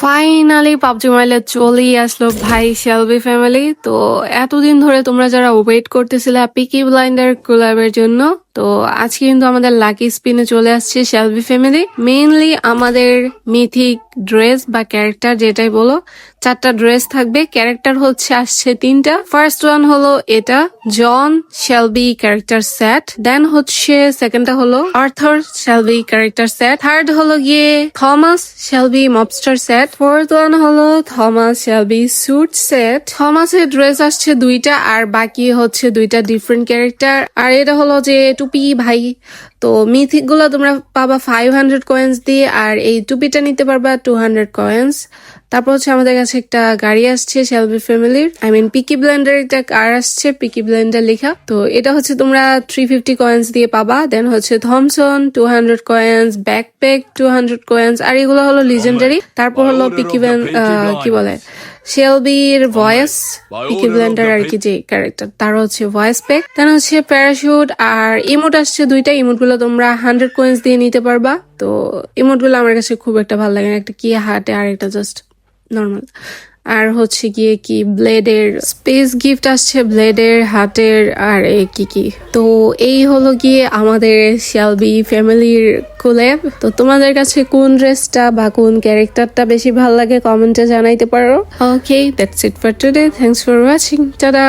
Finally PUBG মোবাইলে চলেই আসলো ভাই শেলবি ফ্যামিলি। তো এতদিন ধরে তোমরা যারা ওয়েট করতেছিলে পিকি ব্লাইন্ডার কোলাবের জন্য, তো আজকে কিন্তু আমাদের লাকি স্পিনে চলে আসছে শেলবি ফ্যামিলি। মেইনলি আমাদের মিথিক ড্রেস বা ক্যারেক্টার যেটাই বলো, 4টা ড্রেস থাকবে। ক্যারেক্টার হচ্ছে আসছে 3টা। ফার্স্ট ওয়ান হলো এটা John Shelby character set, then হচ্ছে সেকেন্ডটা হলো Arthur Shelby character set, third হলো গিয়ে Thomas Shelby mobster set, fourth one হলো থমাস শেলবি স্যুট সেট। থমাসের ড্রেস আসছে 2টা আর বাকি হচ্ছে 2টা ডিফারেন্ট ক্যারেক্টার। আর এটা হলো যে টুপি ভাই। তো মিথিক গুলো তোমরা পাবা 500 কয়েন্স দিয়ে, আর এই টুপিটা নিতে পারবা 200 কয়েন্স। তারপর হচ্ছে আমাদের কাছে একটা গাড়ি আসছে শেলবি ফ্যামিলির, আই মিন পিকি ব্লেন্ডার একটা কার আসছে, পিকি ব্লেন্ডার লেখা। তো এটা হচ্ছে তোমরা 350 কয়েন্স দিয়ে পাবা। দেন হচ্ছে থমসন 200 কয়েন্স, ব্যাকপ্যাক 200 কয়েন্স, আর এগুলো হলো লিজেন্ডারি। তারপর হলো পিকি কি বলে শেলবির ভয়েস, পিকি ব্লেন্ডার আর কি যে ক্যারেক্টার তার হচ্ছে ভয়েস প্যাক। দেন হচ্ছে প্যারাশুট আর ইমোট আসছে 2টা। ইমোট গুলো তোমরা 100 কয়েন্স দিয়ে নিতে পারবা। তো ইমোট গুলো আমার কাছে খুব একটা ভালো লাগে না, একটা কি হার্টে আর একটা জাস্ট নর্মাল। আর হচ্ছে গিয়ে কি ব্লেডের স্পেস গিফট আসছে, ব্লেডের হার্টের আর কি। তো এই হলো গিয়ে আমাদের শেলবি ফ্যামিলির কোল্যাব। তো তোমাদের কাছে কোন ড্রেসটা বা কোন ক্যারেক্টারটা বেশি ভালো লাগে কমেন্টে জানাইতে পারো। Okay, that's it for today, thanks for watching, tata.